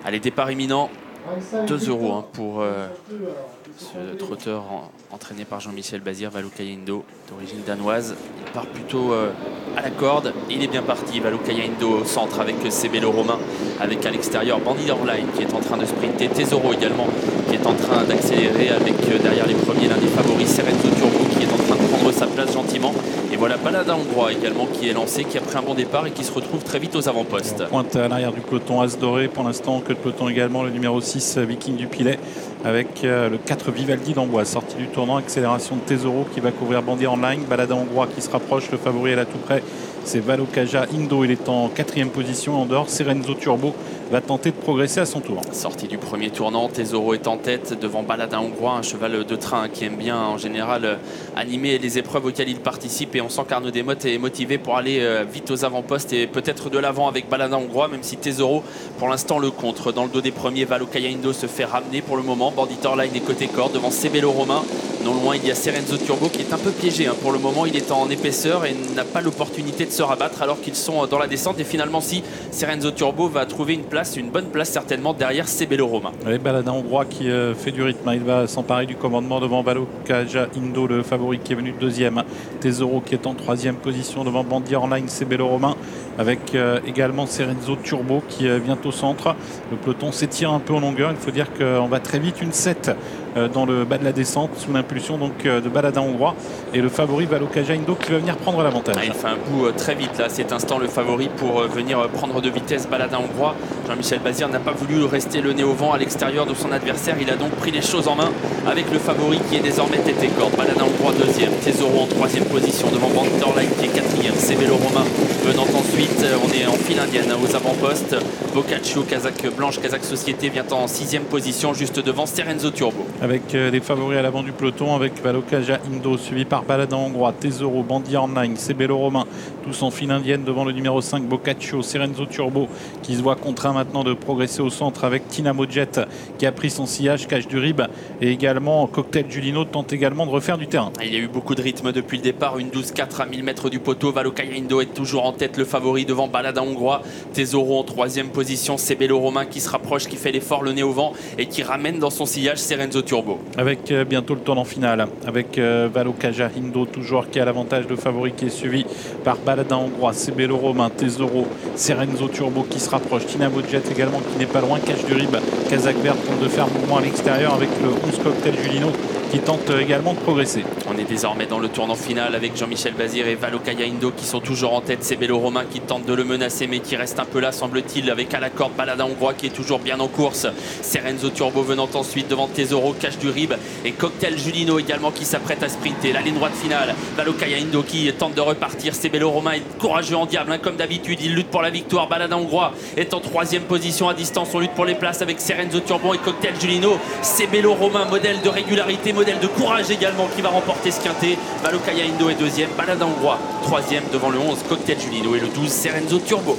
Allez, départ imminent. 2 € pour ce trotteur entraîné par Jean-Michel Bazir, Valokaya Indo, d'origine danoise. Il part plutôt à la corde. Il est bien parti. Valokaya Indo au centre avec Sebelo Romain, avec à l'extérieur Bandit Orline qui est en train de sprinter. Tesoro également qui est en train d'accélérer avec derrière les premiers l'un des favoris, Serenzo Turbo qui est en train de prendre sa place gentiment. Et voilà Balada Hongrois également qui est lancé, qui a pris un bon départ et qui se retrouve très vite aux avant-postes. Pointe à l'arrière du peloton As Doré pour l'instant, que le peloton également, le numéro 6 Viking du Pilet avec le 4 Vivaldi d'Amboise, sortie du tournant, accélération de Tesoro qui va couvrir Bandit Online, Balada Hongrois qui se rapproche, le favori est là tout près, c'est Valokaya Indo, il est en 4e position en dehors, Serenzo Turbo va tenter de progresser à son tour. Sortie du premier tournant, Tesoro est en tête devant Balada Hongrois, un cheval de train qui aime bien en général animer les épreuves auxquelles il participe, et on sent qu'Arnaud Desmottes est motivé pour aller vite aux avant-postes et peut-être de l'avant avec Balada Hongrois, même si Tesoro pour l'instant le contre. Dans le dos des premiers, Valokaya Indo se fait ramener pour le moment. Bandit Orline est côté corde devant Sebelo Romain. Non loin, il y a Serenzo Turbo qui est un peu piégé. Pour le moment, il est en épaisseur et n'a pas l'opportunité de se rabattre alors qu'ils sont dans la descente. Et finalement, si Serenzo Turbo va trouver une bonne place certainement derrière Sebelo Romain. Et Balada Hongrois qui fait du rythme. Il va s'emparer du commandement devant Valokaya Indo, le favori qui est venu deuxième. Tesoro qui est en 3e position devant Bandit Orline, Sebelo Romain, avec également Serenzo Turbo qui vient au centre. Le peloton s'étire un peu en longueur. Il faut dire qu'on va très vite, une 7 dans le bas de la descente sous l'impulsion donc de Balada Hongrois, et le favori Valokaya Indo qui va venir prendre l'avantage. Il fait un bout très vite là, cet instant le favori pour venir prendre de vitesse Balada Hongrois. Jean-Michel Bazir n'a pas voulu rester le nez au vent à l'extérieur de son adversaire, il a donc pris les choses en main avec le favori qui est désormais tête et corde. Balada Hongrois 2e, Tesoro en 3e position devant Bandit Orline qui est 4e, Sebelo Romain venant ensuite, on est en file indienne aux avant-postes. Boccaccio, Kazakh Blanche, Kazakh Société vient en 6e position juste devant Serenzo Turbo. Avec les favoris à l'avant du peloton, avec Valokaya Indo suivi par Balada Hongrois, Tesoro, Bandit Orline, Sebelo Romain, tous en file indienne devant le numéro 5 Boccaccio, Serenzo Turbo qui se voit contraint maintenant de progresser au centre avec Tinamo Jet qui a pris son sillage, Cache du Rib, et également Cocktail Julino tente également de refaire du terrain. Il y a eu beaucoup de rythme depuis le départ, une 12-4 à 1000 mètres du poteau. Valokaya Indo est toujours en tête, le favori devant Balada Hongrois. Tesoro en 3e position, Sebelo Romain qui se rapproche, qui fait l'effort, le nez au vent et qui ramène dans son sillage Serenzo Turbo. Avec bientôt le tournant final, avec Valokaya Indo toujours qui a l'avantage de favori, qui est suivi par Balada Hongrois, Sebelo Romain, Tesoro, Serenzo Turbo qui se rapproche, Tinamo Jet également qui n'est pas loin, Cache du Rib, Kazakh Vert tente de faire mouvement à l'extérieur avec le 11 Cocktail Julino qui tente également de progresser. On est désormais dans le tournant final avec Jean-Michel Bazir et Valokaya Indo qui sont toujours en tête. Sebelo Romain qui tente de le menacer mais qui reste un peu là semble-t-il, avec à la corde Balada Hongrois qui est toujours bien en course. Serenzo Turbo venant ensuite devant Tesoro, Cache du Rib et Cocktail Julino également qui s'apprête à sprinter. La ligne droite finale, Valokaya Indo qui tente de repartir. Sebelo Romain est courageux en diable comme d'habitude, il lutte pour la victoire. Balada Hongrois est en 3e position à distance, on lutte pour les places avec Serenzo Turbo et Cocktail Julino. Sebelo Romain, modèle de régularité, modèle de courage également, qui va remporter ce quintet. Valokaya Indo est 2e, Balada Hongrois 3e devant le 11 Cocktail Julino et le 12 Serenzo Turbo.